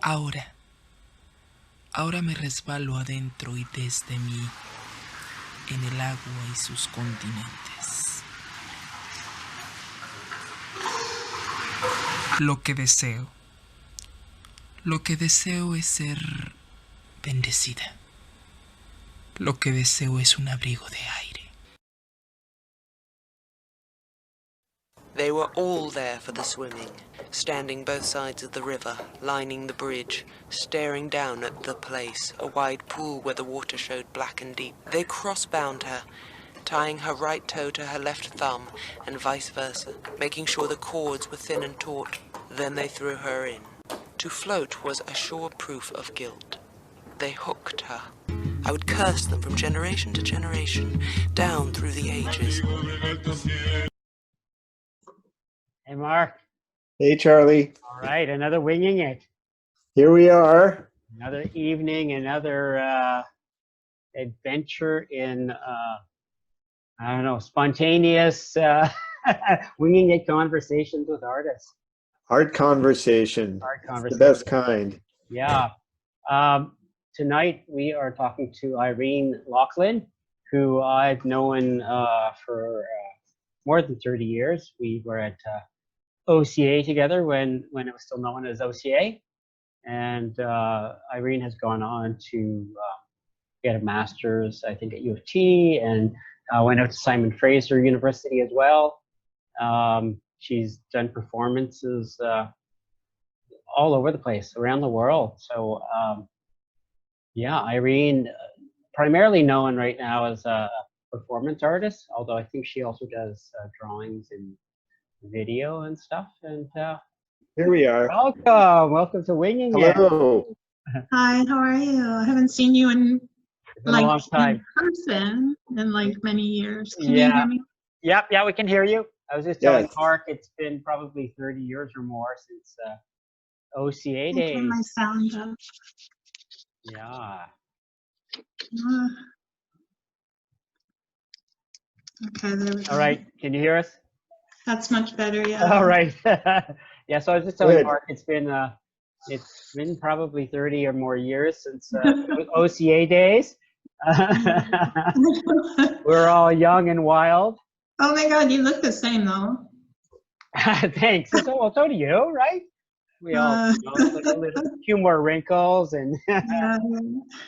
Ahora, ahora me resbalo adentro y desde mí, en el agua y sus continentes. Lo que deseo es ser bendecida. Lo que deseo es un abrigo de aire. They were all there for the swimming, standing both sides of the river, lining the bridge, staring down at the place, a wide pool where the water showed black and deep. They cross-bound her, tying her right toe to her left thumb, and vice versa, making sure the cords were thin and taut. Then they threw her in. To float was a sure proof of guilt. They hooked her. I would curse them from generation to generation, down through the ages. Hey, Mark. Hey, Charlie. All right, another winging it. Here we are. Another evening, another adventure in, I don't know, spontaneous winging it conversations with artists. Art conversation. Art It's conversation. the best kind. Yeah. Tonight we are talking to Irene Loughlin, who I've known for more than 30 years. We were at OCA together when it was still known as OCA. And Irene has gone on to get a master's, I think, at U of T, and went out to Simon Fraser University as well. She's done performances all over the place, around the world. So yeah, Irene, primarily known right now as a performance artist, although I think she also does drawings and video and stuff. And Here we are. welcome to Winging It. Hello. Hi, how are you? I haven't seen you in It's been a long time. in person in like many years. Can you Yeah. hear me? Yep, yeah, we can hear you. I was just telling Yes. Mark it's been probably 30 years or more since OCA I'll turn my days. sound up. Yeah. Uh, Okay, there we go. All right, can you hear us? That's much better, yeah. All right. Yeah, so I was just telling Good. Mark it's been probably 30 or more years since OCA days. We're all young and wild. Oh my God, you look the same though. Thanks. So do you, right? We all like a few more wrinkles and Yeah,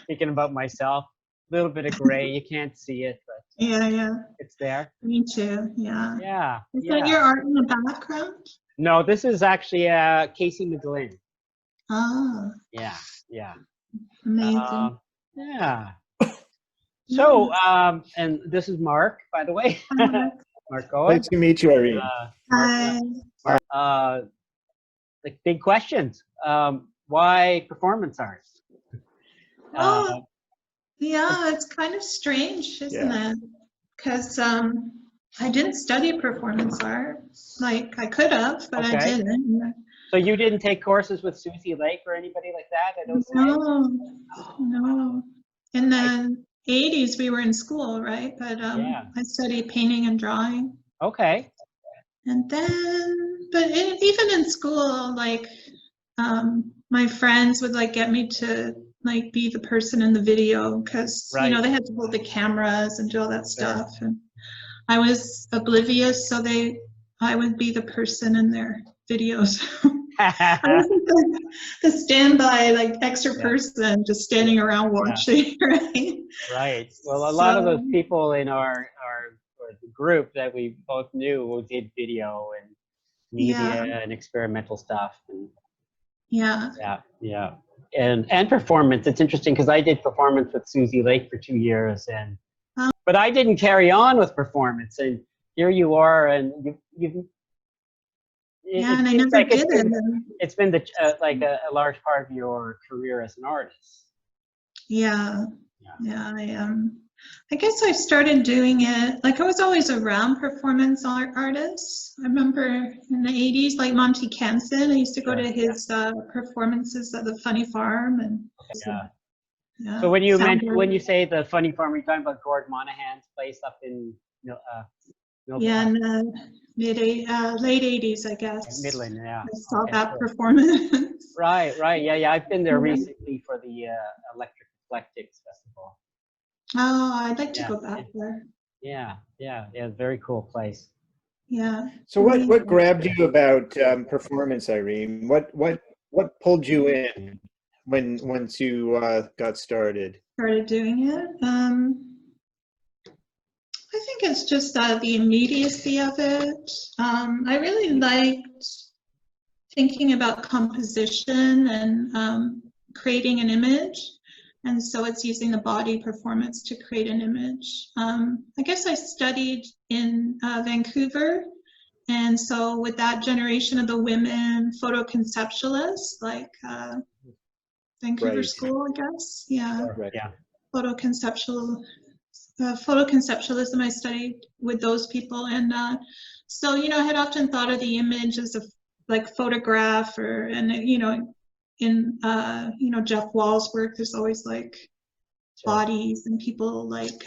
thinking about myself. A little bit of gray. You can't see it, but yeah. it's there. Me too, yeah. Yeah. Is that your art in the background? No, this is actually Casey McGlynn. Oh, Yeah. amazing. Yeah. So, and this is Mark, by the way. Marc Cohen. Nice to meet you, Irene. Hi. Like big questions. Why performance art? Oh, yeah, it's kind of strange, isn't it? Because I didn't study performance art. Like I could have, but I didn't. So you didn't take courses with Susie Lake or anybody like that? I don't No. In the 80s, we were in school, right? But I studied painting and drawing. Okay. And then, but even in school, like my friends would like get me to like be the person in the video because you know they had to hold the cameras and do all that stuff, and I was oblivious, so I would be the person in their videos. I wasn't the standby like extra person just standing around watching, right? Right. Well, a lot of those people in our group that we both knew who did video and media and experimental stuff. And and performance. It's interesting because I did performance with Susie Lake for 2 years, and but I didn't carry on with performance. And here you are, and you've and I never did it. It's been like a large part of your career as an artist. Yeah. I guess I started doing it, like I was always around performance artists. I remember in the 80s, like Monty Kenson, I used to go to his performances at the Funny Farm. And so when you say the Funny Farm, are you talking about Gord Monahan's place up in No Yeah, problem. in the late 80s, I guess. Midland, yeah. I saw Okay, that cool. performance. Right, right. Yeah, yeah. I've been there Yeah. recently for the Electric Eclectics Festival. Oh, I'd like to Yeah, go back there. yeah, yeah. Very cool place. Yeah. So what Amazing. grabbed you about performance, Irene? What pulled you in once you got started? Started doing it. I think it's just the immediacy of it. I really liked thinking about composition and creating an image. And so it's using the body performance to create an image. I guess I studied in Vancouver. And so with that generation of the women photo conceptualists, like Vancouver Right. School, I guess. Yeah, Right. Yeah. photoconceptualism, I studied with those people. And so, I had often thought of the image as a like photograph and, in, Jeff Wall's work, there's always like bodies and people like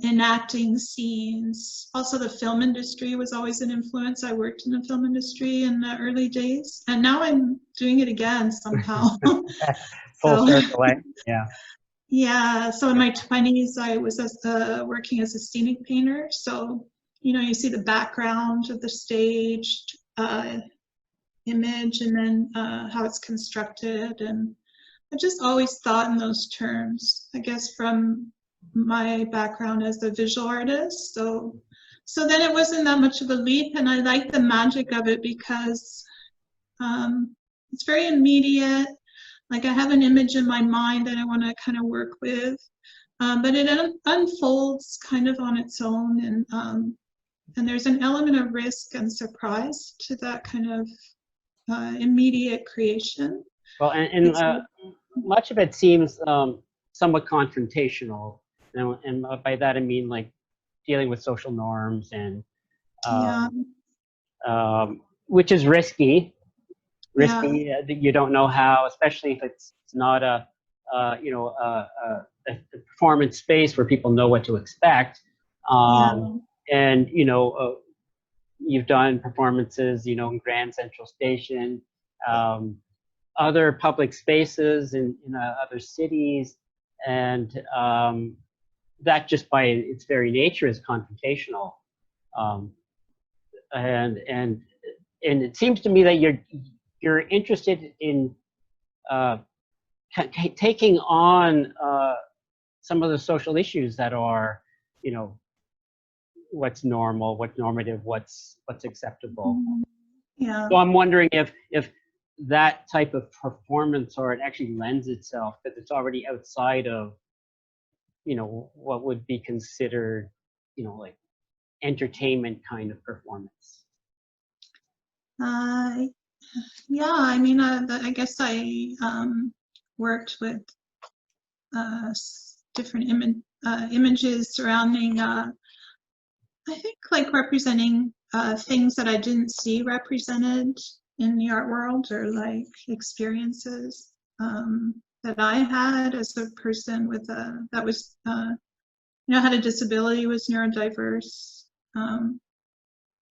enacting scenes. Also, the film industry was always an influence. I worked in the film industry in the early days, and now I'm doing it again somehow. Full So, circle, eh? Yeah. yeah, so in my 20s, I was working as a scenic painter. So, you see the background of the staged image and then how it's constructed. And I just always thought in those terms, I guess, from my background as a visual artist. So then it wasn't that much of a leap, and I like the magic of it because it's very immediate. Like I have an image in my mind that I want to kind of work with, but it unfolds kind of on its own, and there's an element of risk and surprise to that kind of immediate creation. Well, and much of it seems somewhat confrontational, and by that I mean like dealing with social norms and Yeah. Which is risky. Yeah. That you don't know how, especially if it's not a performance space where people know what to expect. And you've done performances, in Grand Central Station, other public spaces in other cities, and that just by its very nature is confrontational. And it seems to me that you're interested in taking on some of the social issues that are, what's normal, what's normative, what's acceptable. Yeah. So I'm wondering if that type of performance art actually lends itself, that it's already outside of, what would be considered, like entertainment kind of performance. Yeah, I mean, I guess I worked with different images surrounding, I think, like representing things that I didn't see represented in the art world, or like experiences that I had as a person with that was, had a disability, was neurodiverse.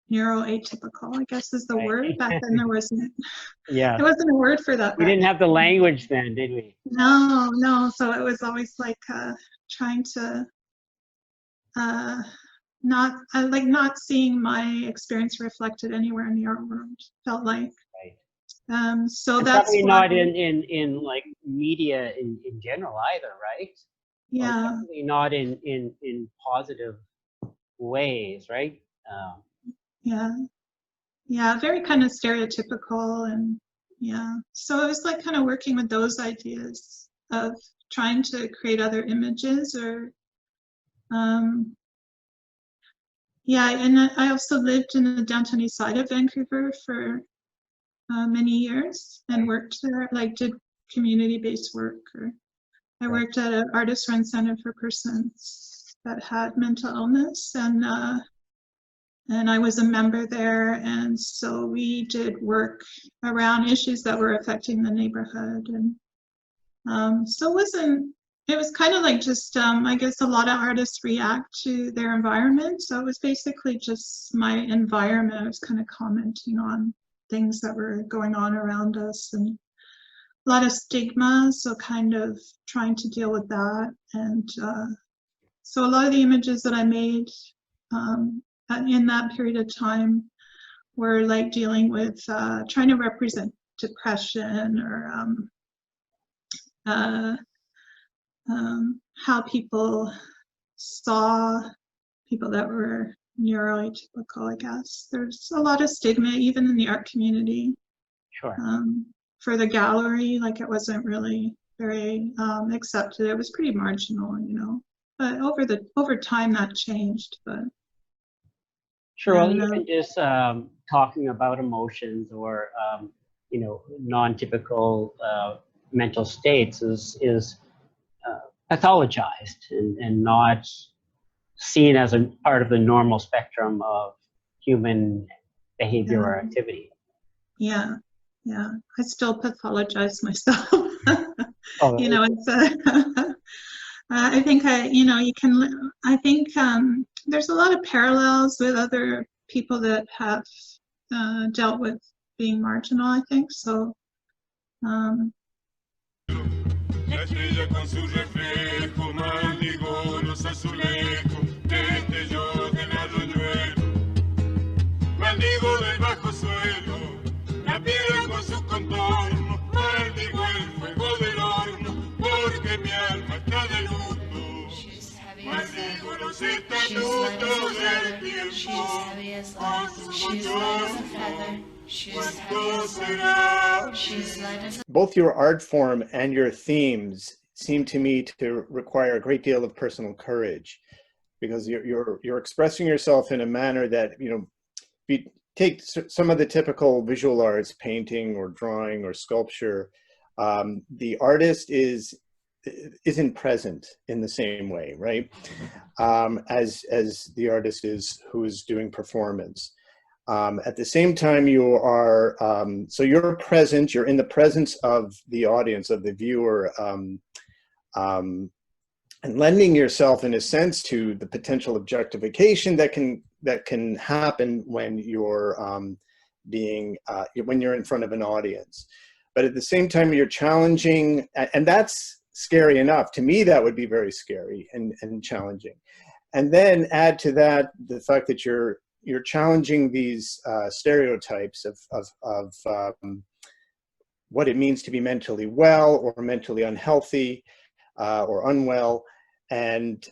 Neuroatypical, I guess is the word. Back then there wasn't. Yeah. There wasn't a word for that. We didn't have the language then, did we? No. So it was always like trying to not seeing my experience reflected anywhere in the art world. Felt like. Right. So and that's probably why, not in like media in general either, right? Yeah. Or definitely not in positive ways, right? Yeah, very kind of stereotypical, and so it was like kind of working with those ideas of trying to create other images, or and I also lived in the downtown east side of Vancouver for many years and worked there, like did community-based work, or I worked at an artist-run center for persons that had mental illness, and I was a member there, and so we did work around issues that were affecting the neighborhood, and so it wasn't it was kind of like just, I guess a lot of artists react to their environment. So it was basically just my environment. I was kind of commenting on things that were going on around us, and a lot of stigma. So kind of trying to deal with that. And so a lot of the images that I made in that period of time were like dealing with trying to represent depression, or how people saw people that were neurotypical, I guess. There's a lot of stigma, even in the art community. Sure. For the gallery, like it wasn't really very accepted. It was pretty marginal, you know. But over time that changed. But sure. Well, even just talking about emotions, or you know, non-typical mental states is pathologized and not seen as a part of the normal spectrum of human behavior or activity. Yeah, yeah. I still pathologize myself. Oh, You know, it's I think I think there's a lot of parallels with other people that have dealt with being marginal, I think. So, La estrella con su reflejo maldigo los azulejos, destellos del arroyuelo, maldigo del bajo suelo, la piedra con su contorno, maldigo el fuego del horno, porque mi alma está de luto, maldigo los estatutos del tiempo, con su bochorno. Both your art form and your themes seem to me to require a great deal of personal courage, because you're expressing yourself in a manner that, you know, take some of the typical visual arts, painting or drawing or sculpture. The artist isn't present in the same way, right? As the artist is who is doing performance. At the same time, you are, so you're present, you're in the presence of the audience, of the viewer, and lending yourself in a sense to the potential objectification that can happen when you're when you're in front of an audience. But at the same time, you're challenging, and that's scary enough. To me, that would be very scary and challenging. And then add to that the fact that you're challenging these stereotypes of what it means to be mentally well or mentally unhealthy or unwell, and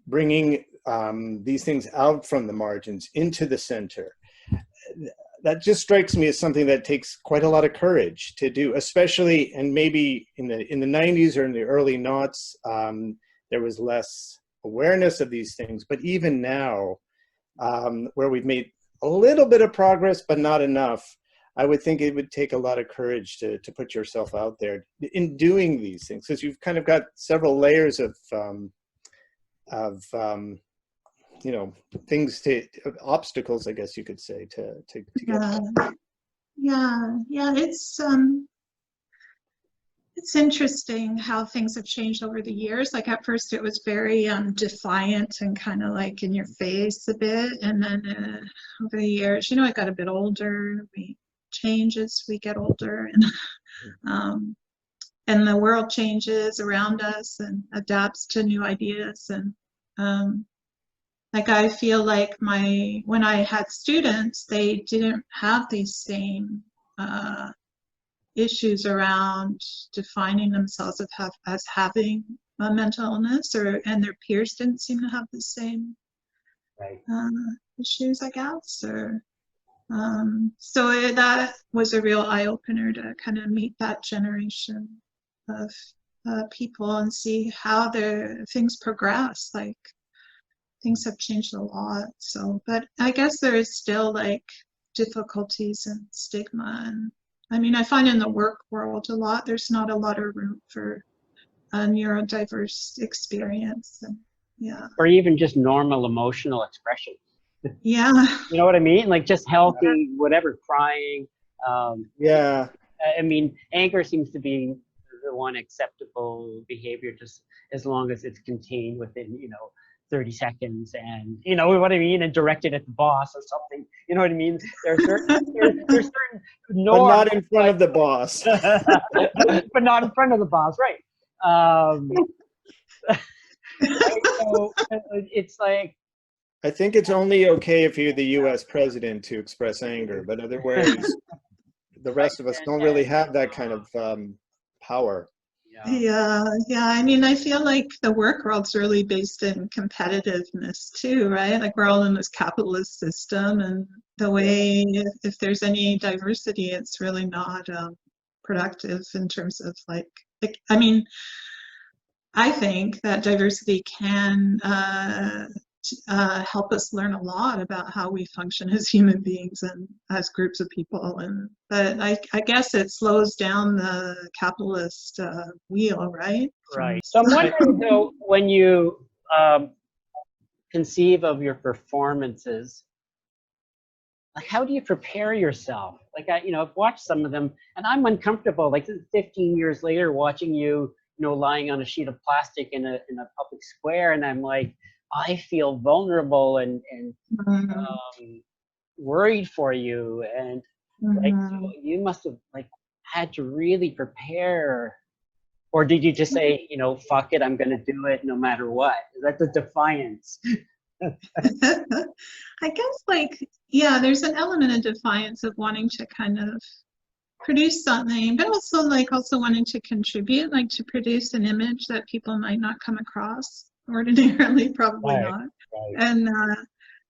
bringing these things out from the margins into the center. That just strikes me as something that takes quite a lot of courage to do, especially, and maybe in the 90s or in the early noughts, there was less awareness of these things. But even now, where we've made a little bit of progress, but not enough, I would think it would take a lot of courage to put yourself out there in doing these things, because you've kind of got several layers of you know, obstacles, I guess you could say, to get that. Yeah. It's interesting how things have changed over the years. Like at first it was very defiant and kind of like in your face a bit. And then over the years, you know, I got a bit older. We change as we get older, and the world changes around us and adapts to new ideas. And like I feel like when I had students, they didn't have these same issues around defining themselves as having a mental illness, and their peers didn't seem to have the same issues, I guess. So that was a real eye-opener to kind of meet that generation of people and see how things progress. Like things have changed a lot. So, but I guess there is still like difficulties and stigma, and I mean, I find in the work world a lot, there's not a lot of room for a neurodiverse experience. And yeah. Or even just normal emotional expression. Yeah. You know what I mean? Like just healthy, whatever, crying. Yeah. I mean, anger seems to be the one acceptable behavior, just as long as it's contained within, 30 seconds, and you know what I mean, and directed at the boss or something. You know what I mean? There's certain norms, but not in front of the boss. but not in front of the boss, right? Right? So it's like, I think it's only okay if you're the U.S. president to express anger, but otherwise, the rest of us don't really have that kind of power. Yeah. I mean, I feel like the work world's really based in competitiveness too, right? Like we're all in this capitalist system, and the way, if there's any diversity, it's really not productive in terms of like, I mean, I think that diversity can help us learn a lot about how we function as human beings and as groups of people. But I guess it slows down the capitalist wheel, right? Right. So I'm wondering though, when you conceive of your performances, like how do you prepare yourself? Like I've watched some of them, and I'm uncomfortable. Like 15 years later, watching you, lying on a sheet of plastic in a public square, and I'm like, I feel vulnerable and worried for you, and like so you must have like had to really prepare, or did you just say, fuck it, I'm gonna do it no matter what? That's a defiance. I guess there's an element of defiance of wanting to kind of produce something, but also wanting to contribute, like to produce an image that people might not come across ordinarily, probably not. Right.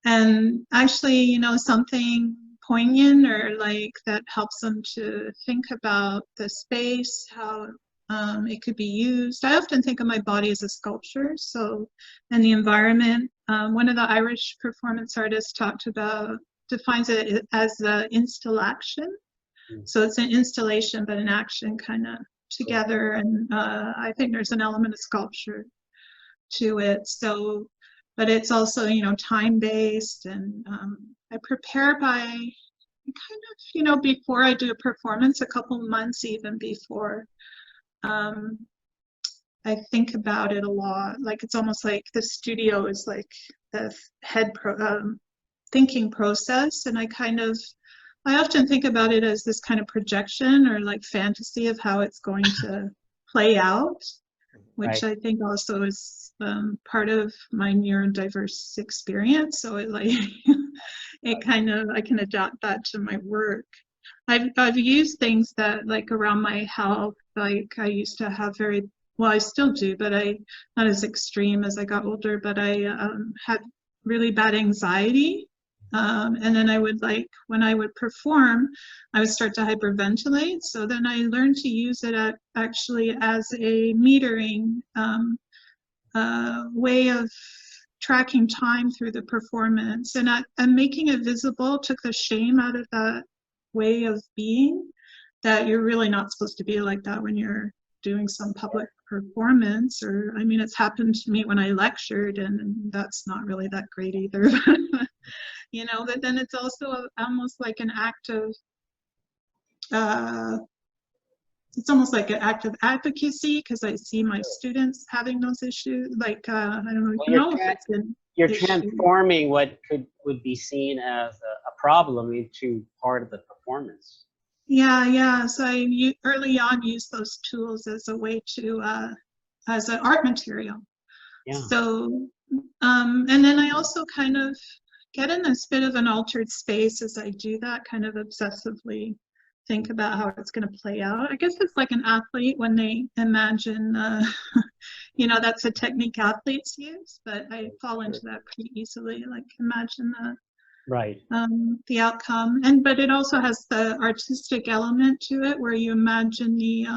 And actually, something poignant or like that helps them to think about the space, how it could be used. I often think of my body as a sculpture, and the environment. One of the Irish performance artists defines it as the installation. So it's an installation, but an action kind of together. And I think there's an element of sculpture to it. So, but it's also, time-based, and I prepare by kind of, before I do a performance, a couple months even before. I think about it a lot. Like it's almost like the studio is like the thinking process, and I often think about it as this kind of projection or like fantasy of how it's going to play out, which I think also is part of my neurodiverse experience. So it like I can adapt that to my work. I've used things that like around my health, like I used to have I still do, but not as extreme as I got older, but I had really bad anxiety. And then I would when I would perform, I would start to hyperventilate. So then I learned to use it actually as a metering way of tracking time through the performance. And making it visible took the shame out of that way of being, that you're really not supposed to be like that when you're doing some public performance. Or I mean, it's happened to me when I lectured, and that's not really that great either. But then it's also almost like an act of advocacy, because I see my students having those issues. I don't know if it's an you're issue. Transforming what would be seen as a problem into part of the performance. Yeah. So I early on used those tools as a way to as an art material. Yeah. So and then I also kind of get in this bit of an altered space as I do that, kind of obsessively think about how it's going to play out. I guess it's like an athlete when they imagine, that's a technique athletes use, but I fall into that pretty easily, like imagine the outcome. But it also has the artistic element to it, where you imagine the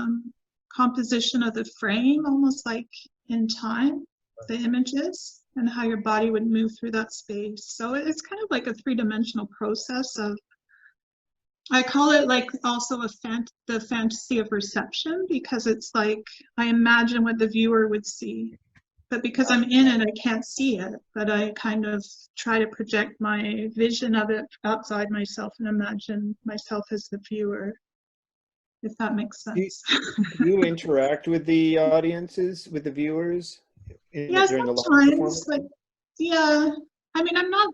composition of the frame, almost like in time, the images, and how your body would move through that space. So it's kind of like a three-dimensional process of, I call it like also the fantasy of reception, because it's like I imagine what the viewer would see, but because I'm in it, I can't see it, but I kind of try to project my vision of it outside myself and imagine myself as the viewer. if that makes Do sense. you interact with the audiences, with the viewers Yeah, during the live sometimes, performance? like, yeah. I mean, I'm not,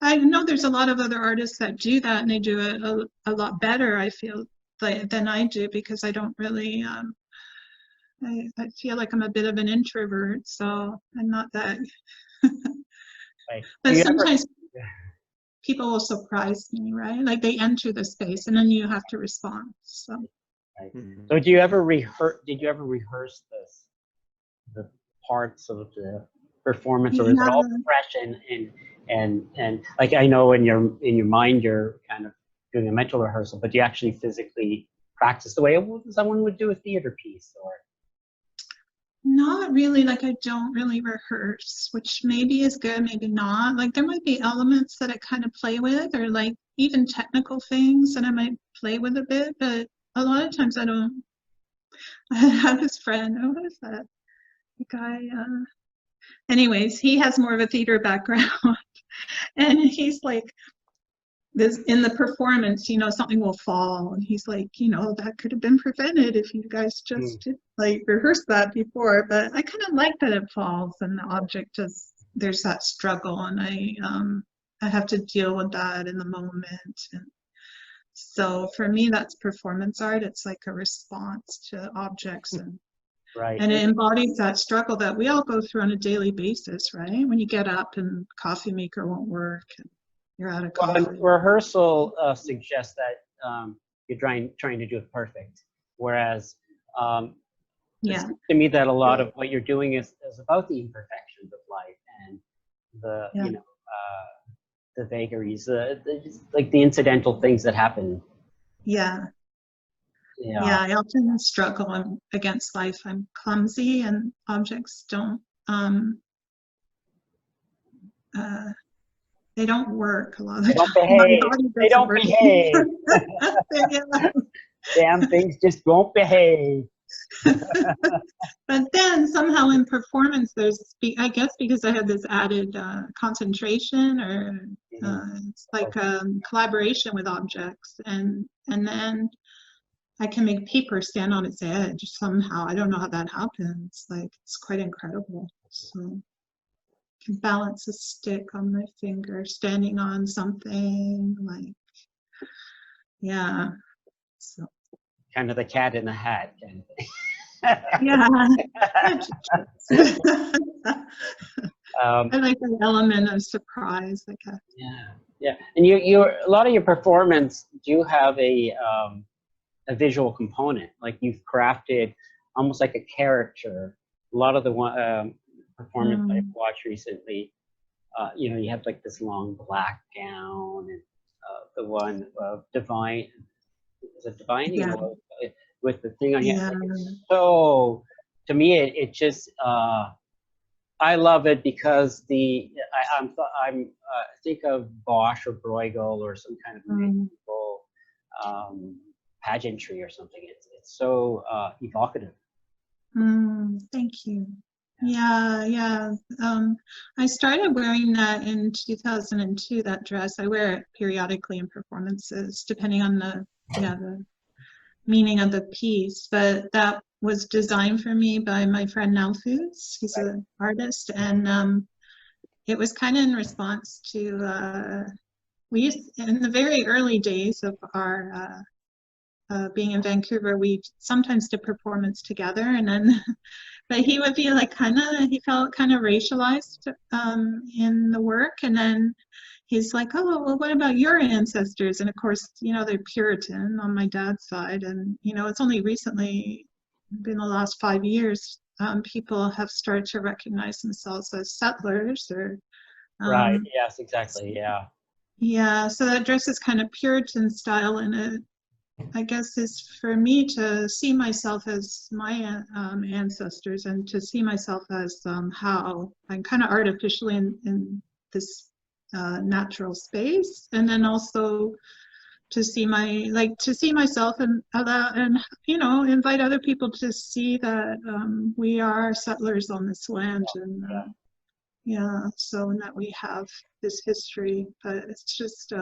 I know there's a lot of other artists that do that, and they do it a lot better, I feel, like, than I do, because I don't really, I feel like I'm a bit of an introvert, so I'm not that. Right. But Do you ever, sometimes people will surprise me, right? Like they enter the space and then you have to respond. So. right. Mhm. So do you ever rehearse? Did you ever rehearse the parts of the performance, or is it all Yeah. fresh and like, I know in your mind you're kind of doing a mental rehearsal, but do you actually physically practice the way someone would do a theater piece? Or Not really, like I don't really rehearse, which maybe is good, maybe not. Like there might be elements that I kind of play with, or like even technical things that I might play with a bit, but a lot of times I don't. I have this friend, oh, what is that? The guy, anyways, he has more of a theater background and he's like, this in the performance, you know, something will fall, and he's like, you know, that could have been prevented if you guys just did, like, rehearsed that before. But I kind of like that it falls and the object just, there's that struggle, and I have to deal with that in the moment. And so for me, that's performance art. It's like a response to objects, right. and it embodies that struggle that we all go through on a daily basis, right? When you get up and coffee maker won't work, and you're out of Well, coffee. and rehearsal suggests that you're trying to do it perfect, whereas it Yeah. seems to me that a lot of what you're doing is about the imperfections of life and the Yeah. the vagaries, like the incidental things that happen. Yeah. Yeah, I often struggle against life. I'm clumsy, and objects don't, they don't work a lot of the They don't time. My behave. body They doesn't don't work. behave. Yeah. Damn things just won't behave. But then somehow in performance, there's, I guess because I have this added concentration, or it's like collaboration with objects, and then I can make paper stand on its edge somehow. I don't know how that happens. Like, it's quite incredible. So I can balance a stick on my finger, standing on something, like, yeah. So Kind of the cat in the hat kind of thing. yeah. I like the element of surprise, I guess. Yeah. And a lot of your performance do have a visual component. Like you've crafted almost like a character. A lot of the performance I've watched recently, you have like this long black gown, and the one Divine, is it Divine? Yeah. With the thing on your Yeah. So to me, it just I love it because I think of Bosch or Bruegel or some kind of medieval pageantry or something. It's so evocative. Thank you. Yeah. I started wearing that in 2002, that dress. I wear it periodically in performances, depending on the meaning of the piece. But that was designed for me by my friend Nalfuz. He's an artist, and it was kind of in response to we used, in the very early days of our being in Vancouver, we sometimes did performance together, and then but he would be like he felt kind of racialized in the work, and then he's like, oh, well, what about your ancestors? And of course, they're Puritan on my dad's side, and it's only recently, been the last 5 years, people have started to recognize themselves as settlers, or right. Yes, exactly. Yeah, so that dress is kind of Puritan style, and it, I guess, is for me to see myself as my ancestors, and to see myself as how I'm kind of artificially in this natural space, and then also to see myself and allow, and invite other people to see that we are settlers on this land, and So that we have this history, but it's just,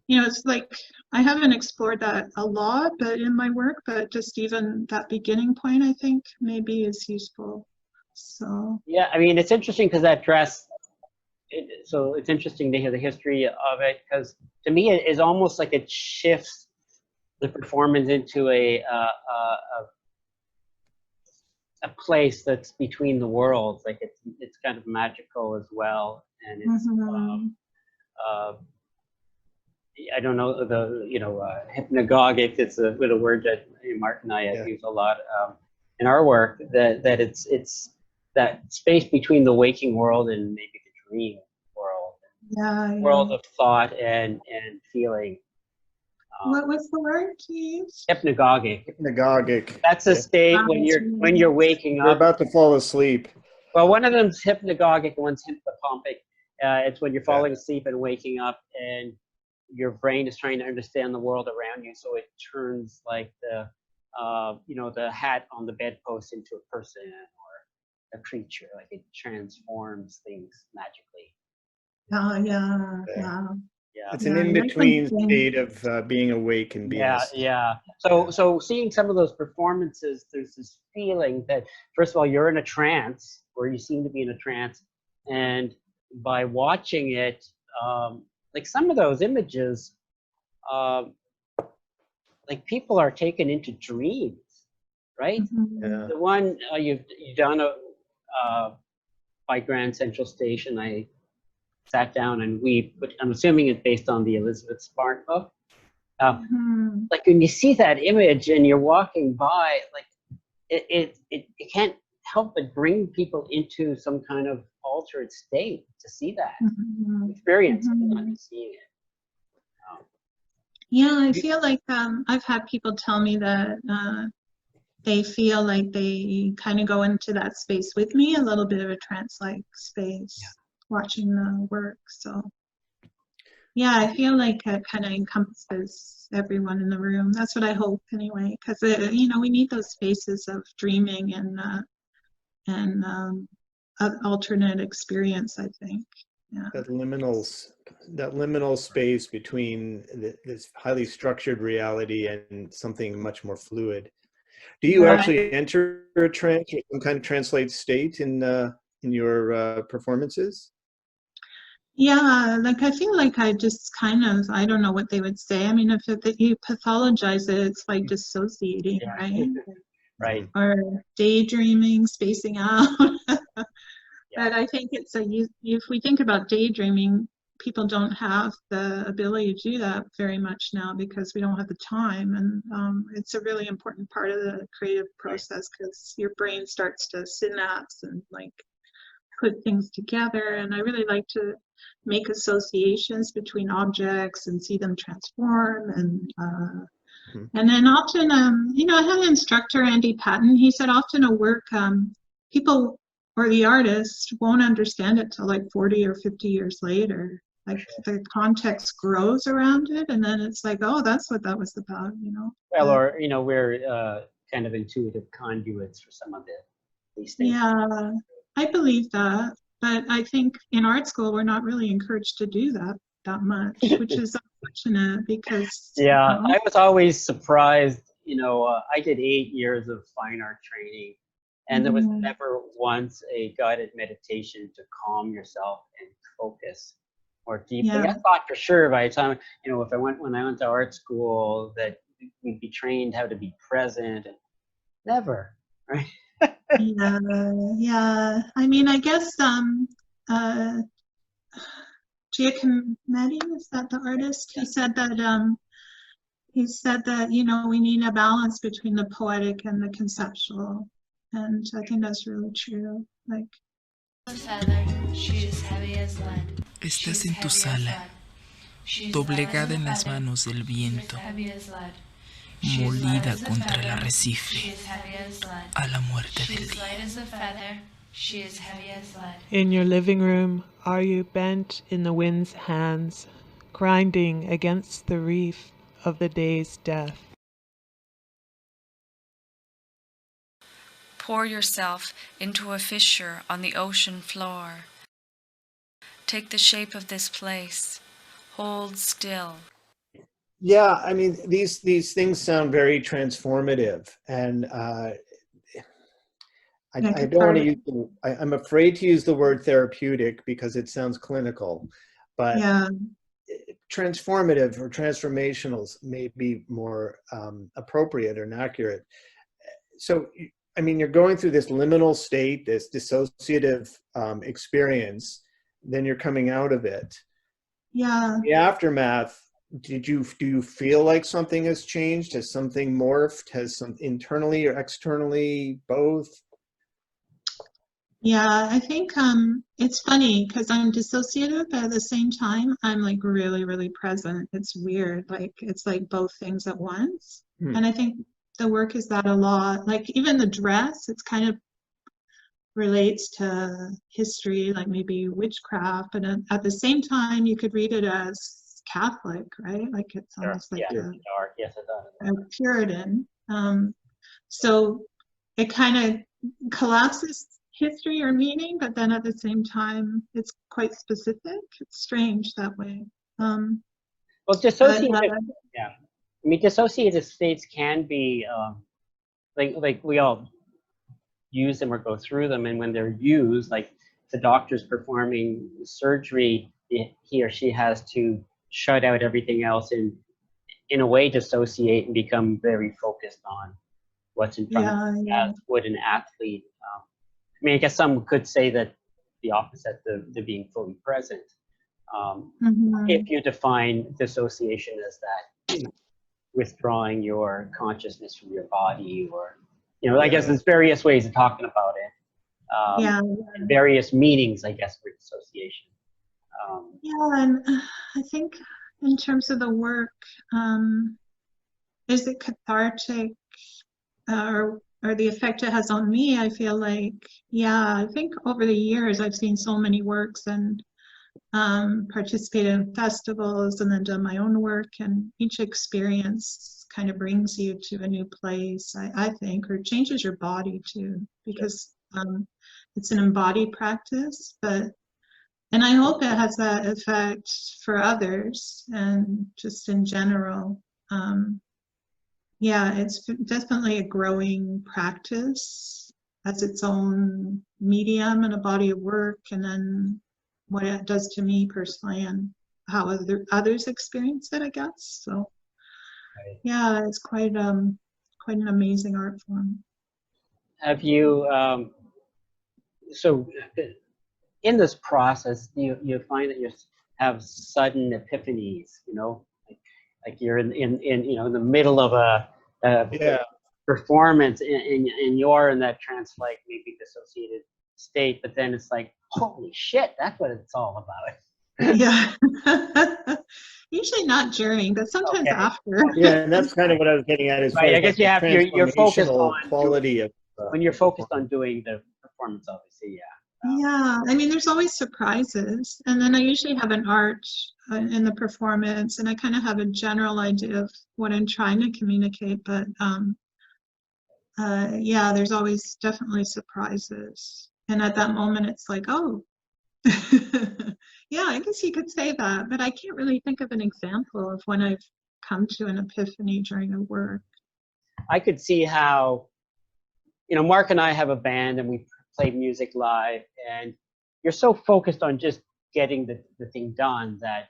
you know, it's like I haven't explored that a lot, but in my work, but just even that beginning point, I think maybe is useful. So yeah, I mean, it's interesting because that dress. So it's interesting to hear the history of it, because to me it is almost like it shifts the performance into a place that's between the worlds. Like it's kind of magical as well, and it's I don't know hypnagogic. It's a little word that Marc and I use a lot in our work. That it's that space between the waking world and maybe the dream world. World of thought and feeling. What was the word you used? Hypnagogic. Hypnagogic. That's a state when you're waking up. You're about to fall asleep. Well, one of them's hypnagogic, and one's hypnopompic. It's when you're falling asleep and waking up, and your brain is trying to understand the world around you, so it turns like the the hat on the bedpost into a person or a creature. Like it transforms things magically. It's an in-between state of being awake and being asleep. So seeing some of those performances, there's this feeling that, first of all, you're in a trance, or you seem to be in a trance, and by watching it, like some of those images, like people are taken into dreams, right? The one you've done by Grand Central Station, I sat down and weep, but I'm assuming it's based on the Elizabeth Spark book. Like when you see that image and you're walking by, like it can't help but bring people into some kind of altered state to see that experience, not just seeing it. I feel like I've had people tell me that they feel like they kind of go into that space with me, a little bit of a trance-like space. Watching the work. So I feel like it kind of encompasses everyone in the room. That's what I hope anyway, because we need those spaces of dreaming and alternate experience, I think. That liminal space between this highly structured reality and something much more fluid. Do you actually enter a trance or some kind of translate state in your performances? Like I feel like I just kind of, I don't know what they would say. I mean, if you pathologize it, it's like dissociating, right? Right. Or daydreaming, spacing out. But I think it's if we think about daydreaming, people don't have the ability to do that very much now because we don't have the time. And it's a really important part of the creative process because your brain starts to synapse and like put things together. And I really like to make associations between objects and see them transform. And then often, I had an instructor, Andy Patton. He said often a work, people or the artist won't understand it till like 40 or 50 years later. Like the context grows around it, and then it's like, oh, that's what that was about, Well, or we're kind of intuitive conduits for some of these things. Yeah, I believe that, but I think in art school we're not really encouraged to do that much, which is unfortunate because. Yeah, I was always surprised. I did 8 years of fine art training, and there was never once a guided meditation to calm yourself and focus more deeply. I thought for sure by the time, when I went to art school that we'd be trained how to be present, and never, right? Yeah. I mean, I guess Giacometti, is that the artist? He said that we need a balance between the poetic and the conceptual, and I think that's really true. Like, estás en tu sala, doblegada en las manos del viento, molida contra el arrecife, a la muerte del día. In your living room, are you bent in the wind's hands, grinding against the reef of the day's death? Pour yourself into a fissure on the ocean floor. take the shape of this place. Hold still. Yeah, I mean, these things sound very transformative, and I don't want to use I'm afraid to use the word therapeutic because it sounds clinical, but Yeah. Transformative or transformational may be more appropriate or accurate. So, I mean, you're going through this liminal state, this dissociative experience, then you're coming out of it. Yeah. The aftermath, do you feel like something has changed? Has something morphed? Has some internally or externally, both? Yeah, I think it's funny because I'm dissociative, but at the same time, I'm like really, really present. It's weird. Like it's like both things at once. And I think the work is that a lot. Like even the dress, it's kind of relates to history, like maybe witchcraft, but at the same time, you could read it as Catholic, right? Like it's almost like yes, it does. a Puritan. So it kind of collapses history or meaning, but then at the same time, it's quite specific. It's strange that way. Well, dissociative, yeah. I mean, dissociative states can be like we all use them or go through them, and when they're used, like the doctor's performing surgery, he or she has to shut out everything else and, in a way, dissociate and become very focused on what's in front of them, as would an athlete. I mean, I guess some could say that the opposite, the being fully present. If you define dissociation as that, withdrawing your consciousness from your body, or, I guess there's various ways of talking about it. And various meanings, I guess, for dissociation. And I think in terms of the work, is it cathartic, or the effect it has on me? I feel like, I think over the years I've seen so many works and participated in festivals and then done my own work, and each experience kind of brings you to a new place, I think, or changes your body too, because it's an embodied practice, and I hope it has that effect for others and just in general. It's definitely a growing practice as its own medium and a body of work, and then what it does to me personally and how others experience it, I guess. So, it's quite an amazing art form. Have you, so in this process, you find that you have sudden epiphanies, like you're in the middle of a performance, and you're in that trance-like, maybe dissociated state, but then it's like, holy shit, that's what it's all about. Usually not during, but sometimes after. Yeah, and that's kind of what I was getting at. Is right. I guess you're focused on quality of when you're focused on doing the performance, obviously. I mean, there's always surprises, and then I usually have an arch in the performance, and I kind of have a general idea of what I'm trying to communicate, but there's always definitely surprises, and at that moment it's like, oh, I guess you could say that, but I can't really think of an example of when I've come to an epiphany during a work. I could see how, Marc and I have a band and we play music live, and you're so focused on just getting the thing done that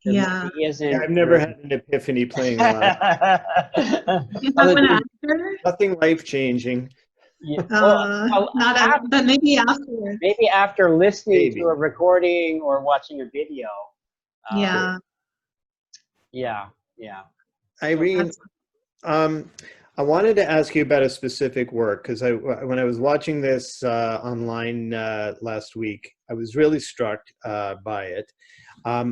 I've never had an epiphany playing live. Nothing life-changing. But maybe after. Maybe after listening to a recording or watching a video. Irene, I wanted to ask you about a specific work, because when I was watching this online last week, I was really struck by it. I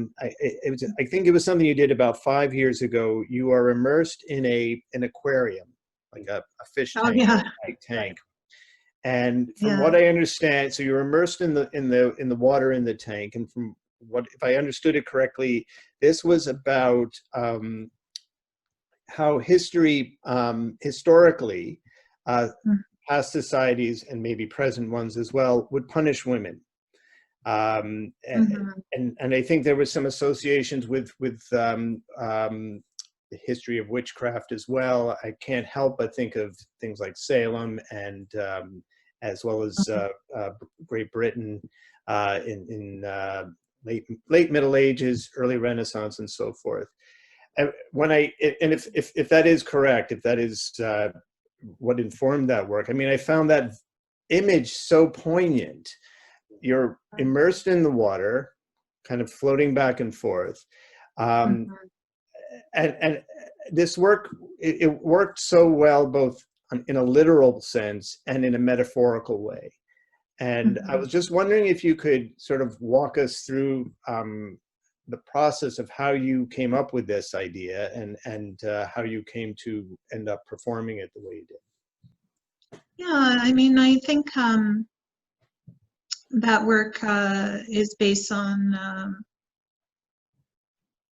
think it was something you did about 5 years ago. You are immersed in an aquarium, like a fish tank. And from what I understand, so you're immersed in the water in the tank, and from what, if I understood it correctly, this was about how historically, past societies and maybe present ones as well would punish women. And I think there was some associations with the history of witchcraft as well. I can't help but think of things like Salem and as well as Great Britain in late Middle Ages, early Renaissance, and so forth. And if that is correct, if that is what informed that work, I mean, I found that image so poignant. You're immersed in the water, kind of floating back and forth. And this work, it worked so well, both in a literal sense and in a metaphorical way. And I was just wondering if you could sort of walk us through the process of how you came up with this idea and how you came to end up performing it the way you did. Yeah, I mean, I think that work is based on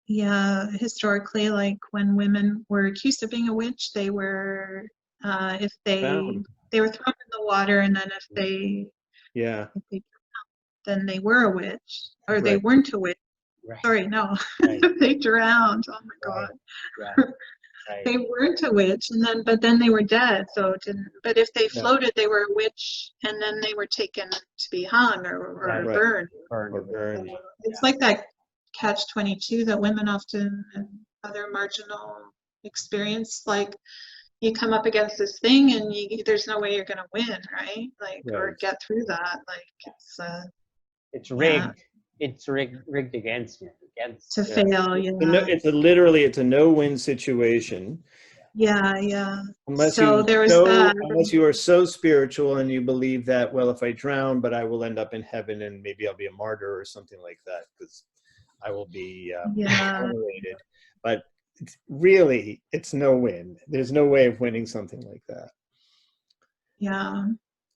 historically, like when women were accused of being a witch, they were if they were thrown in the water, and then if they then they were a witch, or they weren't a witch. Sorry, no, they drowned. Oh my God. They weren't a witch, but then they were dead. So it didn't. But if they floated, they were a witch, and then they were taken to be hung or burned. So it's like that catch-22 that women often and other marginal experience. Like, you come up against this thing, and there's no way you're going to win, right? Like, or get through that. Like, it's rigged. It's rigged against you. To fail, it's a no-win situation. Unless unless you are so spiritual and you believe that, well, if I drown, but I will end up in heaven, and maybe I'll be a martyr or something like that, because I will be venerated. But really, it's no win. There's no way of winning something like that. Yeah,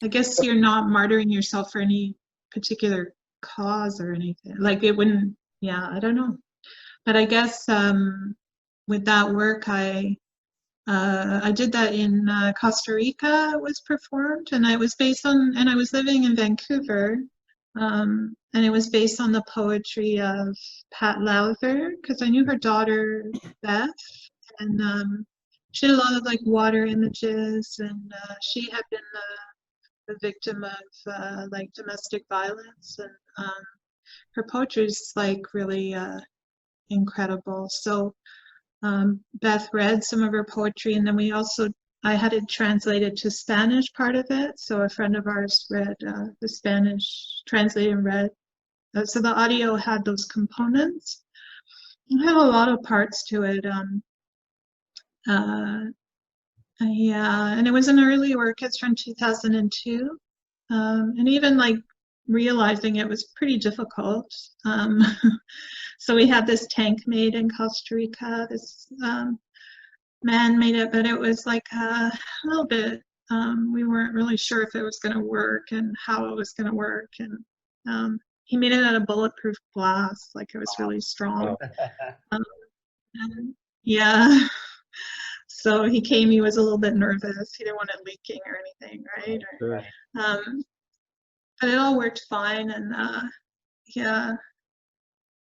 I guess you're not martyring yourself for any particular cause or anything. Like, it wouldn't. Yeah, I don't know. But I guess with that work, I did that in Costa Rica. It was performed, and I was living in Vancouver, and it was based on the poetry of Pat Lowther, because I knew her daughter Beth, and she had a lot of like water images, and she had been the victim of like domestic violence, and her poetry is like really incredible. So Beth read some of her poetry, and then I had it translated to Spanish, part of it. So a friend of ours read the Spanish, translated and read. So the audio had those components. It had a lot of parts to it. And it was an early work. It's from 2002. And even like realizing it was pretty difficult. So we had this tank made in Costa Rica. This man made it, but it was like a little bit, we weren't really sure if it was going to work and how it was going to work. And he made it out of bulletproof glass, like it was really strong. So he came, he was a little bit nervous. He didn't want it leaking or anything, right? Sure. But it all worked fine, and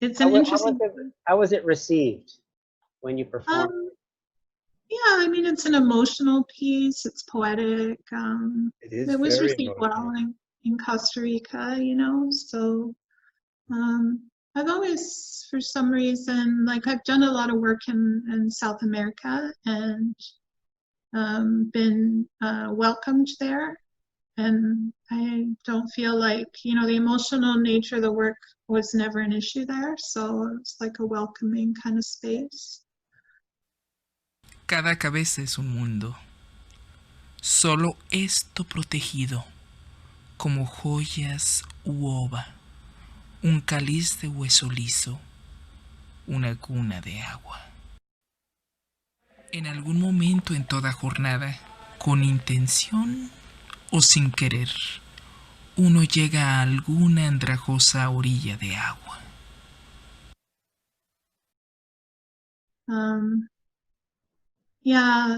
it's an interesting. How was it received when you performed? I mean, it's an emotional piece. It's poetic. It was received well in Costa Rica, So I've always, for some reason, like I've done a lot of work in South America and been welcomed there. And I don't feel like, the emotional nature of the work was never an issue there. So it's like a welcoming kind of space. Cada cabeza es un mundo. Solo esto protegido, como joyas u ova, un cáliz de hueso liso, una cuna de agua. En algún momento en toda jornada, con intención o sin querer, uno llega a alguna andrajosa orilla de agua.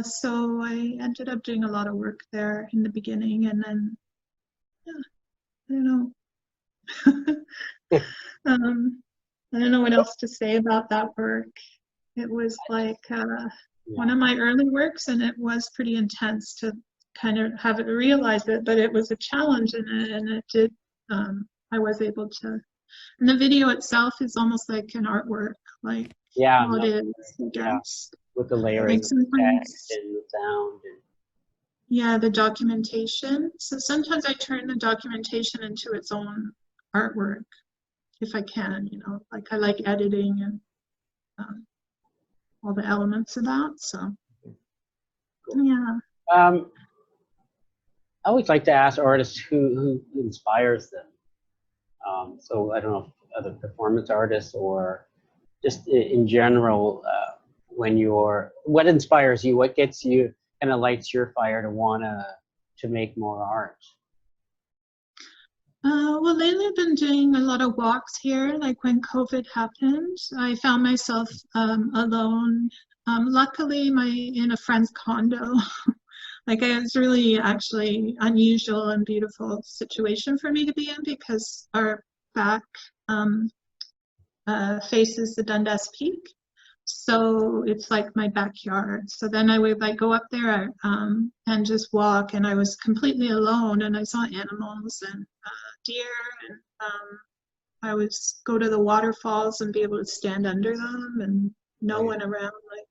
So I ended up doing a lot of work there in the beginning, and then, I don't know. I don't know what else to say about that work. It was like one of my early works, and it was pretty intense to kind of have it realize it, but it was a challenge in it, and it did, I was able to, and the video itself is almost like an artwork, like how it is, I guess. With the layering of the text and the sound. Yeah, the documentation. So sometimes I turn the documentation into its own artwork, if I can, you know, like I like editing and all the elements of that, so yeah. I always like to ask artists who inspires them. So I don't know if other performance artists or just in general, what inspires you? What gets you, kind of lights your fire to make more art? Well, lately I've been doing a lot of walks here. Like when COVID happened, I found myself alone. Luckily, in a friend's condo. Like it was really actually unusual and beautiful situation for me to be in, because our back faces the Dundas Peak. So it's like my backyard. So then I would like go up there and just walk, and I was completely alone, and I saw animals and deer, and I would go to the waterfalls and be able to stand under them, and no one around. Like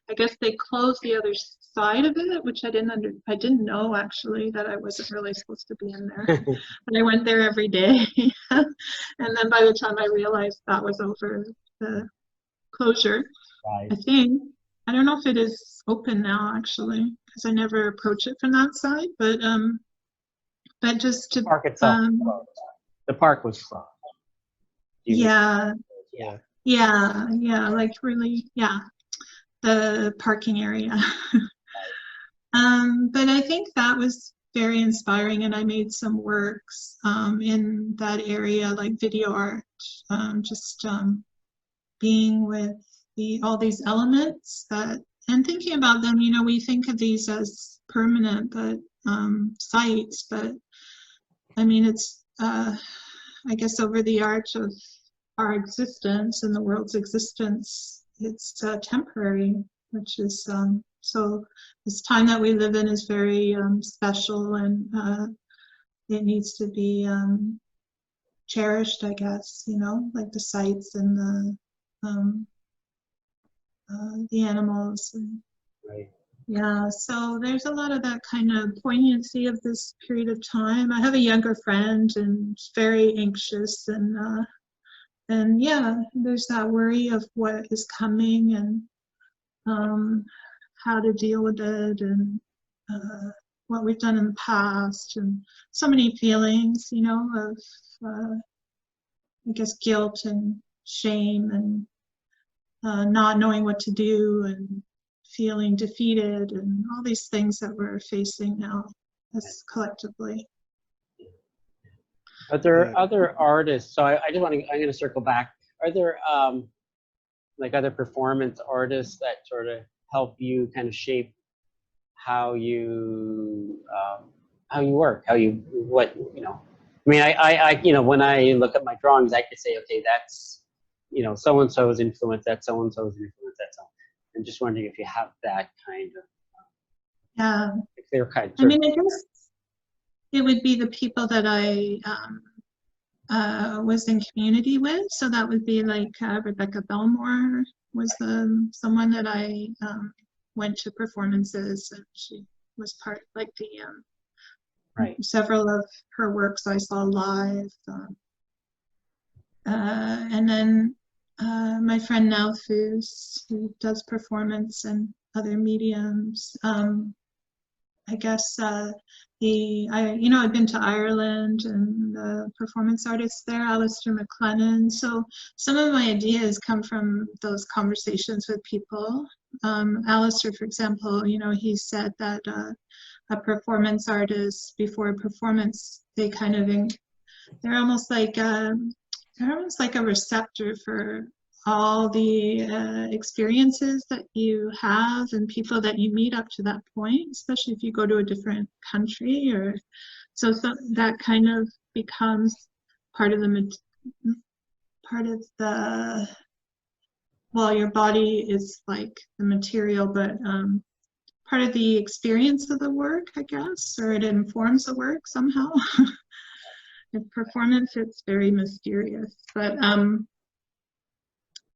I guess they closed the other side of it, which I didn't know actually that I wasn't really supposed to be in there. But I went there every day, and then by the time I realized that was over, the closure. Right. I think, I don't know if it is open now actually, because I never approach it from that side, but just to the park itself, the park was closed. Yeah, like really, the parking area. But I think that was very inspiring, and I made some works in that area, like video art, just being with all these elements and thinking about them. You know, we think of these as permanent sites, but I mean, it's I guess over the arch of our existence and the world's existence, it's temporary, which is so this time that we live in is very special, and it needs to be cherished, I guess, you know, like the sites and the animals. And, yeah, so there's a lot of that kind of poignancy of this period of time. I have a younger friend, and very anxious, and yeah, there's that worry of what is coming, and how to deal with it, and what we've done in the past, and so many feelings, you know, of I guess guilt and shame, and not knowing what to do, and feeling defeated, and all these things that we're facing now as collectively. Are there other artists? So I'm going to circle back. Are there like other performance artists that sort of help you kind of shape how you work, what, you know? I mean, I you know, when I look at my drawings, I could say, okay, that's, you know, so and so's influence, that's so and so's influence, that's so. I'm just wondering if you have that kind of clear cut. I mean, I guess it would be the people that I was in community with. So that would be like Rebecca Belmore was someone that I went to performances, and she was part, like several of her works I saw live. And then my friend Nalfus, who does performance and other mediums. I guess I've been to Ireland, and the performance artists there, Alistair McLennan. So some of my ideas come from those conversations with people. Alistair, for example, you know, he said that a performance artist before a performance, they kind of they're almost like a receptor for all the experiences that you have and people that you meet up to that point, especially if you go to a different country, or so that kind of becomes part of the well, your body is like the material, but part of the experience of the work, I guess, or it informs the work somehow. The performance, it's very mysterious. But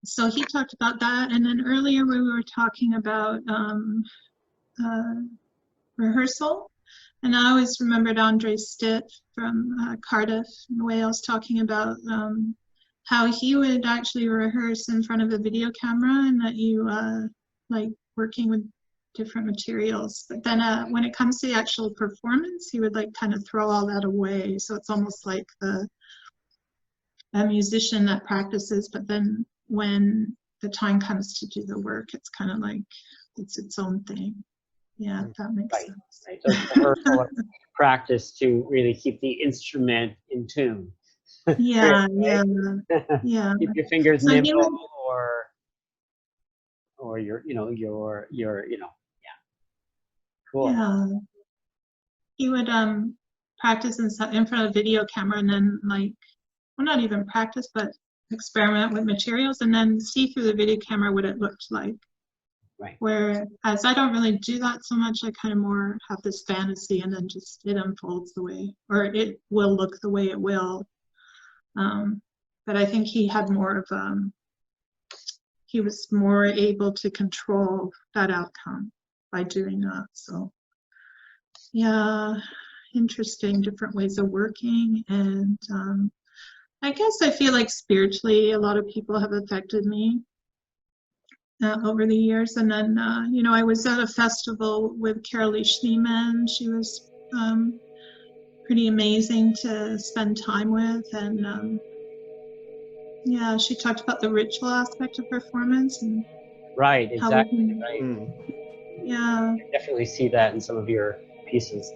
so he talked about that, and then earlier we were talking about rehearsal, and I always remembered Andre Stitt from Cardiff in Wales talking about how he would actually rehearse in front of a video camera, and that you like working with different materials. But then when it comes to the actual performance, he would like kind of throw all that away. So it's almost like a musician that practices, but then when the time comes to do the work, it's kind of like it's its own thing. Yeah, if that makes sense. Right. So it's rehearsal practice to really keep the instrument in tune. Yeah, right? yeah. Keep your fingers So nimble, or your cool. Yeah. He would practice in front of a video camera, and then like, well, not even practice, but experiment with materials, and then see through the video camera what it looked like. Right. Whereas I don't really do that so much. I kind of more have this fantasy, and then just it unfolds the way, or it will look the way it will. But I think he had more of he was more able to control that outcome by doing that. So yeah, interesting, different ways of working. And I guess I feel like spiritually a lot of people have affected me over the years. And then you know, I was at a festival with Carolee Schneemann. She was pretty amazing to spend time with, and yeah, she talked about the ritual aspect of performance, and right, exactly, right. Yeah, I definitely see that in some of your pieces.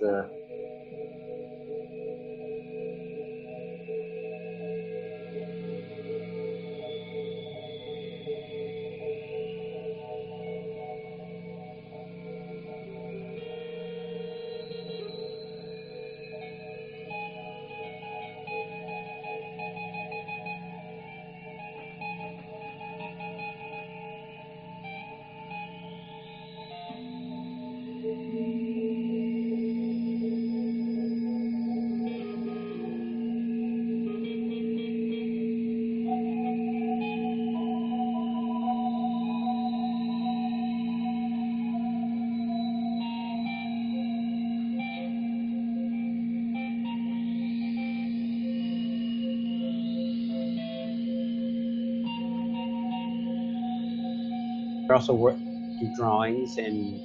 Also do drawings and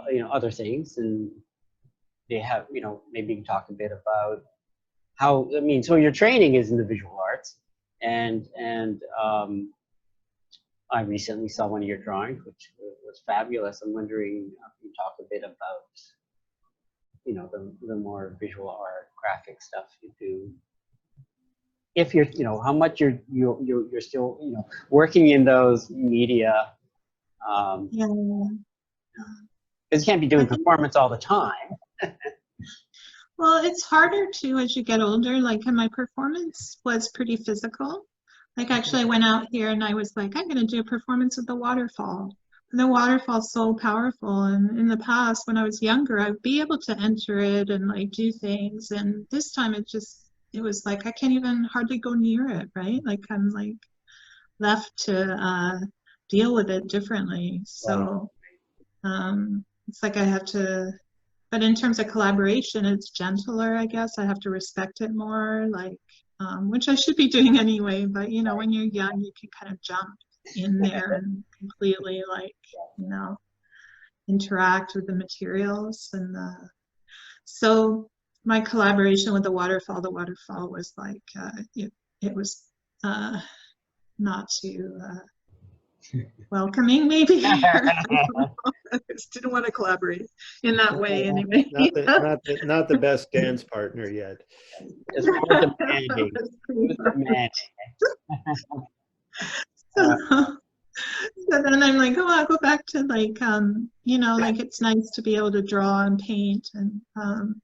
you know, other things, and they have, you know, maybe you can talk a bit about how, I mean, so your training is in the visual arts, and I recently saw one of your drawings, which was fabulous. I'm wondering if you talk a bit about, you know, the more visual art, graphic stuff you do. If you're, you know, how much you're still, you know, working in those media. yeah. Because you can't be doing performance all the time. Well, it's harder too as you get older. Like, and my performance was pretty physical. Like, actually, I went out here and I was like, I'm going to do a performance of the waterfall. And the waterfall's so powerful. And in the past, when I was younger, I'd be able to enter it and like do things. And this time it was like, I can't even hardly go near it, right? Like, I'm like left to deal with it differently. So it's like I have to, but in terms of collaboration, it's gentler, I guess. I have to respect it more, like, which I should be doing anyway. But, you know, when you're young, you can kind of jump in there and completely, like, you know, interact with the materials. And so my collaboration with the waterfall was like, it was not too welcoming, maybe. I just didn't want to collaborate in that way, anyway. Not the best dance partner yet. It's more demanding. So then I'm like, oh, I'll go back to like, you know, like it's nice to be able to draw and paint and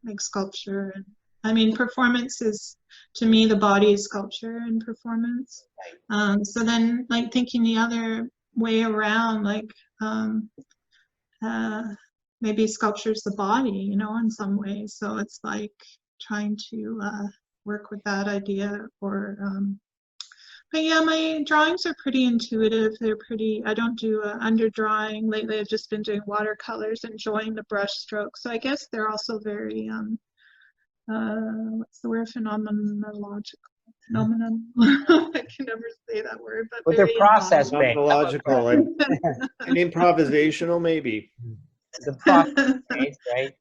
make sculpture. I mean, performance is, to me, the body is sculpture and performance. So then, like, thinking the other way around, like, maybe sculpture's the body, you know, in some ways. So it's like trying to work with that idea. Or but yeah, my drawings are pretty intuitive. They're pretty, I don't do under drawing. Lately I've just been doing watercolors, enjoying the brush strokes. So I guess they're also very what's the word, phenomenological. Phenomenon. I can never say that word, but they're process based. Phenomenological and improvisational, maybe. The process based, right?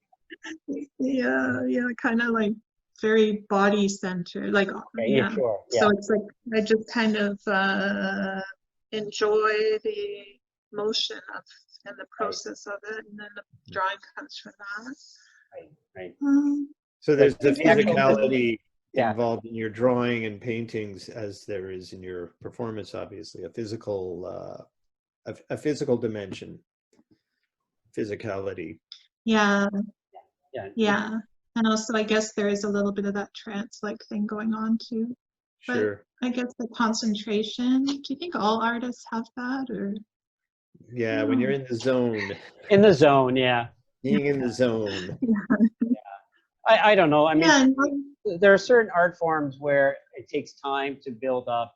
Yeah, kind of like very body centered, like yeah. Sure. Yeah. So it's like I just kind of enjoy the motion of and the process of it, and then the drawing comes from that. Right. So there's the physicality involved in your drawing and paintings, as there is in your performance. Obviously, a physical dimension, physicality. Yeah. And also, I guess there is a little bit of that trance-like thing going on too. But Sure. I guess the concentration. Do you think all artists have that, or? Yeah, when you're in the zone. In the zone, yeah. Being in the zone. I don't know. I mean, there are certain art forms where it takes time to build up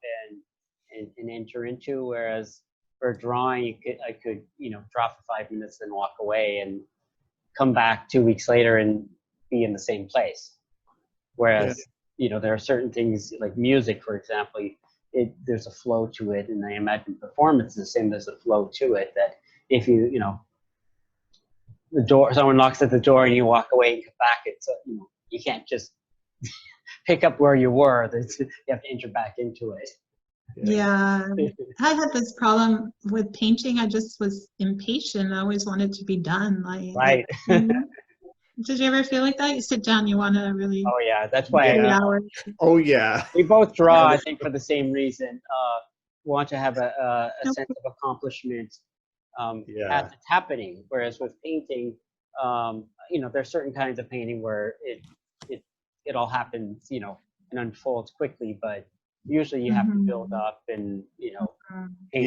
and enter into, whereas for drawing, I could, you know, draw for 5 minutes and walk away and come back 2 weeks later and be in the same place. Whereas, you know, there are certain things like music, for example, there's a flow to it, and I imagine performance is the same. There's a flow to it that if you know, someone knocks at the door and you walk away and come back, it's you know, you can't just pick up where you were. You have to enter back into it. Yeah, I had this problem with painting. I just was impatient. I always wanted to be done. Like, did you ever feel like that? You sit down, you want to really. Oh yeah, that's why. Oh yeah. We both draw, I think, for the same reason. We want to have a sense of accomplishment as it's happening. Whereas with painting, you know, there's certain kinds of painting where it all happens, you know, and unfolds quickly, but usually you have to build up and, you know, paint.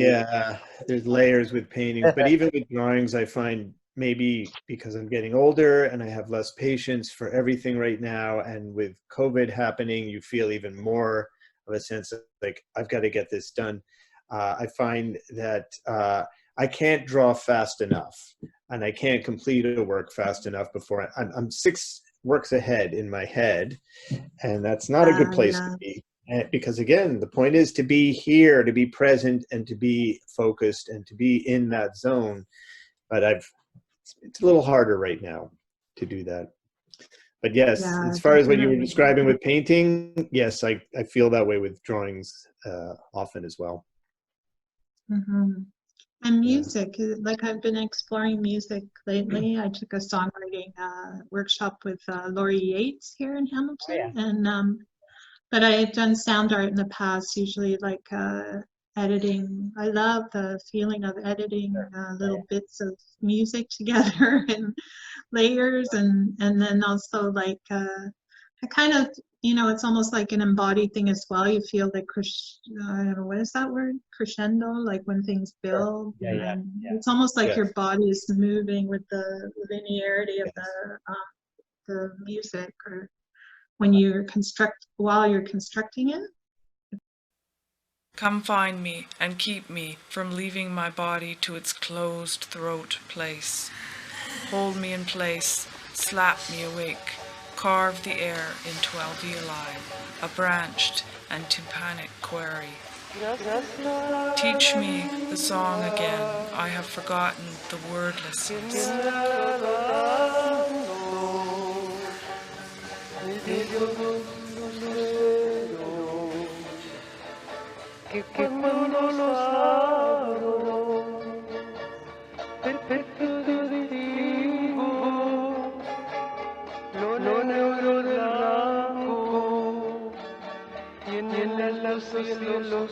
There's layers with paintings, but even with drawings, I find maybe because I'm getting older and I have less patience for everything right now, and with COVID happening, you feel even more of a sense of like, I've got to get this done. I find that I can't draw fast enough, and I can't complete a work fast enough before I'm 6 works ahead in my head, and that's not a good place to be. Because again, the point is to be here, to be present, and to be focused, and to be in that zone. But it's a little harder right now to do that. But yes, as far as what you were describing with painting, yes, I feel that way with drawings often as well. And music, like I've been exploring music lately. I took a songwriting workshop with Laurie Yates here in Hamilton, and but I had done sound art in the past, usually like editing. I love the feeling of editing little bits of music together in layers, and then also like I kind of, you know, it's almost like an embodied thing as well. You feel like I don't know, what is that word? Crescendo, like when things build. It's almost like your body is moving with the linearity of the music, or when you while you're constructing it. Come find me and keep me from leaving my body to its closed throat place. Hold me in place, slap me awake, carve the air into alveoli, a branched and tympanic query. Teach me the song again, I have forgotten the wordlessness. Que cuando los abro, perfecto digo, lo negro del blanco, y en los cielos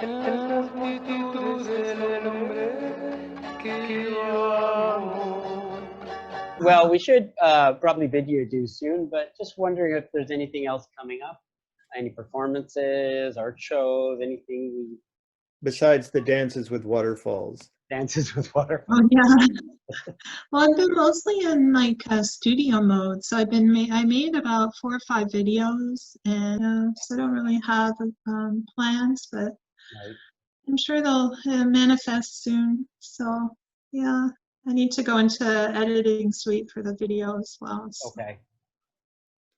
en las multitudes del hombre que yo amo. Well, we should probably bid you adieu soon, but just wondering if there's anything else coming up, any performances, art shows, anything. Besides the dances with waterfalls. Dances with waterfalls. Oh yeah. Well, I've been mostly in like studio mode, so I made about 4 or 5 videos, and so I don't really have plans, but Right. I'm sure they'll manifest soon. So yeah, I need to go into editing suite for the video as well. So. Okay.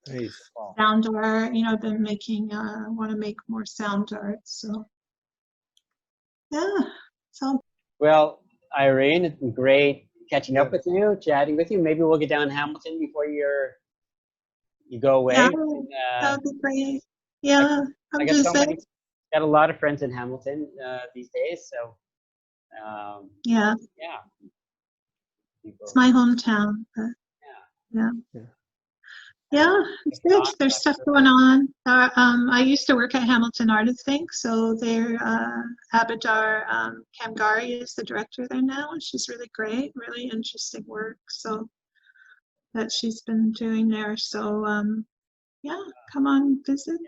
Nice. Sound art, I've been making, want to make more sound art, so yeah. So Well, Irene, it's been great catching up with you, chatting with you. Maybe we'll get down to Hamilton before you go away. yeah, And, that would be great. Yeah, I I'm got just got a lot of friends in Hamilton these days, so yeah, yeah. it's my hometown, but yeah. Yeah, it's good. There's stuff going on. I used to work at Hamilton Art of Think, so their Abadar Kamgari is the director there now, and she's really great, really interesting work. So that she's been doing there. So yeah, come on visit.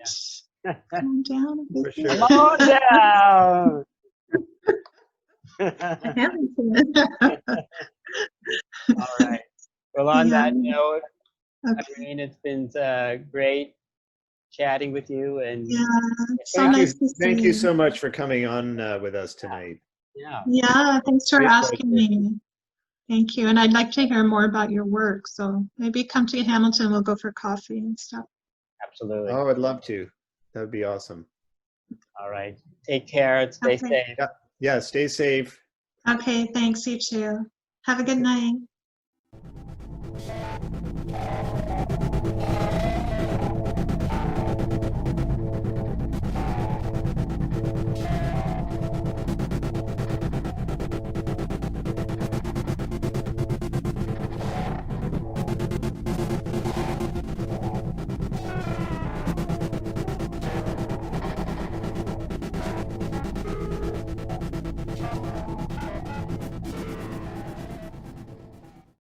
Yeah. Come on down and visit. For sure. Come on down. Hamilton. All right. Well, on Yeah. that note, Okay. Irene, it's been great chatting with you, and Yeah, it's so Thank nice you. to see Thank you so much for coming on with us tonight. yeah. Yeah, thanks for Great asking pleasure. me. Thank you. And I'd like to hear more about your work. So maybe come to Hamilton, we'll go for coffee and stuff. Absolutely. Oh, I'd love to. That would be awesome. All right. Take care and stay Okay. safe. Yeah, stay safe. Okay, thanks, you too. Have a good night.